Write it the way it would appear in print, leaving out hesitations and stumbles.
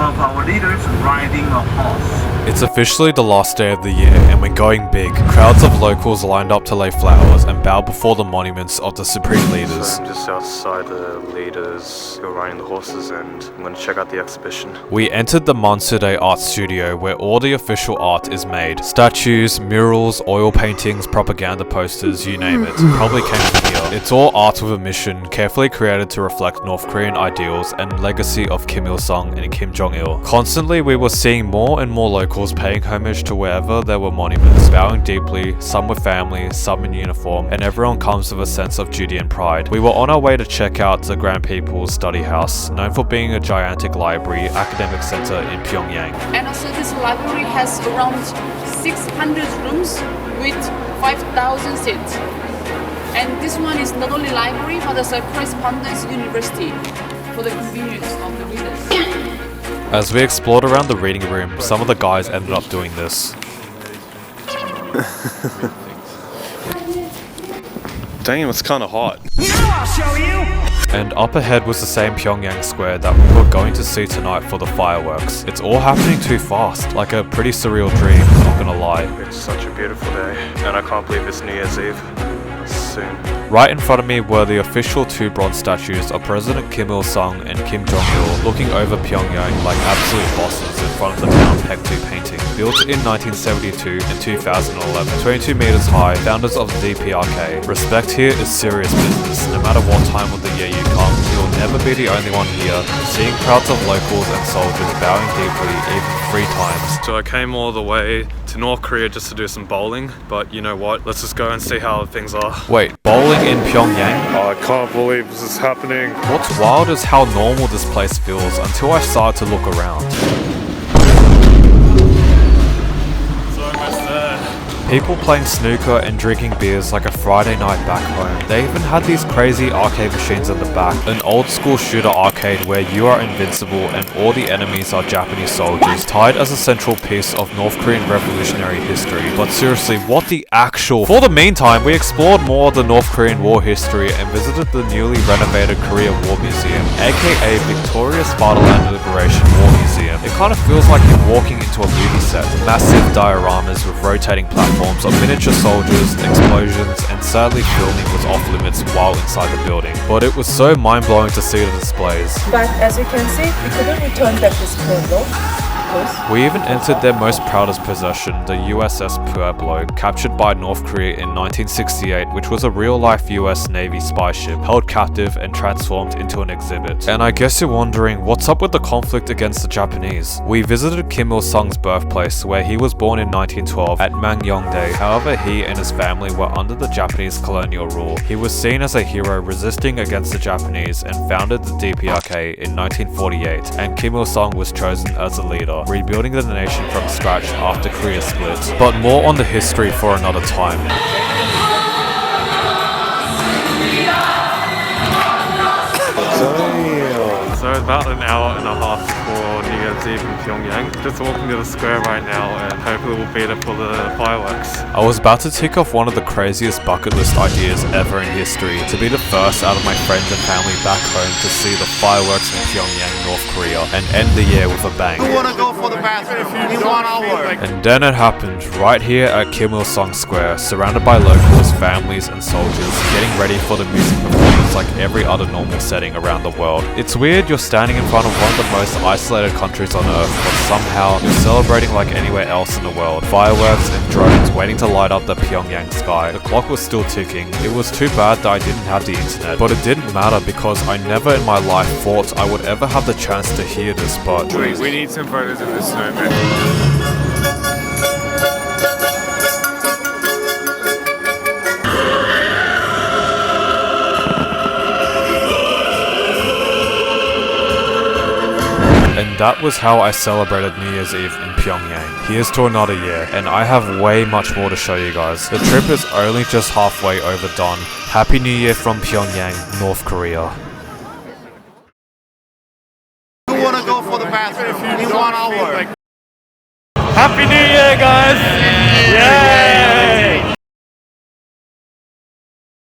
of our leaders riding a horse. It's officially the last day of the year and we're going big. Crowds of locals lined up to lay flowers and bow before the monuments of the supreme leaders. So I'm just outside the leaders who are riding the horses and I'm going to check out the exhibition. We entered the Mansudae Art Studio where all the official art is made. Statues, murals, oil paintings, propaganda posters, you name it. Probably came from here. It's all art with a mission, carefully created to reflect North Korean ideals and legacy of Kim Il-sung and Kim Jong-il. Constantly we were seeing more and more locals paying homage to wherever there were monuments, bowing deeply, some with family, some in uniform, and everyone comes with a sense of duty and pride. We were on our way to check out the Grand People's Study House, known for being a gigantic library, academic center in Pyongyang. And also this library has around 600 rooms with 5,000 seats. And this one is not only library but also correspondence university for the convenience of the readers. As we explored around the reading room, some of the guys ended up doing this. Damn, it's kind of hot. Now I'll show you! And up ahead was the same Pyongyang square that we were going to see tonight for the fireworks. It's all happening too fast, like a pretty surreal dream, not gonna lie. It's such a beautiful day and I can't believe it's New Year's Eve. Soon. Right in front of me were the official two bronze statues of President Kim Il-sung and Kim Jong-il looking over Pyongyang like absolute bosses in front of the Mount Pektu painting. Built in 1972 and 2011, 22 meters high, founders of the DPRK. Respect here is serious business. No matter what time of the year you come, you'll never be the only one here. Seeing crowds of locals and soldiers bowing deeply even 3 times. So I came all the way to North Korea just to do some bowling, but you know what? Let's just go and see how things are. Wait, bowling in Pyongyang? Oh, I can't believe this is happening. What's wild is how normal this place feels until I started to look around. So almost there. People playing snooker and drinking beers like a Friday night back home. They even had these crazy arcade machines at the back. An old school shooter arcade where you are invincible and all the enemies are Japanese soldiers, tied as a central piece of North Korean revolutionary history. But seriously, what the actual... For the meantime, we explored more of the North Korean war history and visited the newly renovated Korea War Museum, aka Victoria's Fatherland Liberation War Museum. It kind of feels like you're walking into a movie set. Massive dioramas with rotating platforms of miniature soldiers, explosions, and sadly filming was off limits while inside the building. But it was so mind-blowing to see the displays. But as you can see, we couldn't return back this Pueblo. We even entered their most proudest possession, the USS Pueblo, captured by North Korea in 1968, which was a real-life US Navy spy ship, held captive and transformed into an exhibit. And I guess you're wondering, what's up with the conflict against the Japanese? We visited Kim Il-sung's birthplace, where he was born in 1912 at Mangyongdae. However, he and his family were under the Japanese colonial rule. He was seen as a hero resisting against the Japanese and founded the DPRK in 1948, and Kim Il-sung was chosen as the leader, rebuilding the nation from scratch after Korea split. But more on the history for another time. So about an hour and a half before New Year's Eve in Pyongyang. Just walking to the square right now and hopefully we'll be there for the fireworks. I was about to tick off one of the craziest bucket list ideas ever in history, to be the first out of my friends and family back home to see the fireworks in Pyongyang, North Korea, and end the year with a bang. You wanna go for the bathroom in 1 hour? And then it happened, right here at Kim Il-sung Square, surrounded by locals, families, and soldiers, getting ready for the music performance like every other normal setting around the world. It's weird you're standing in front of one of the most isolated countries on earth, but somehow you're celebrating like anywhere else in the world. Fireworks and drones waiting to light up the Pyongyang sky. The clock was still ticking. It was too bad that I didn't have the internet, but it didn't matter because I never in my life thought I would ever have the chance to hear this, but... Wait, we need some photos of this snowman. And that was how I celebrated New Year's Eve in Pyongyang. Here's to another year, and I have way much more to show you guys. The trip is only just halfway overdone. Happy New Year from Pyongyang, North Korea. You wanna go for the bathroom in 1 hour? Happy New Year, guys! Yeah!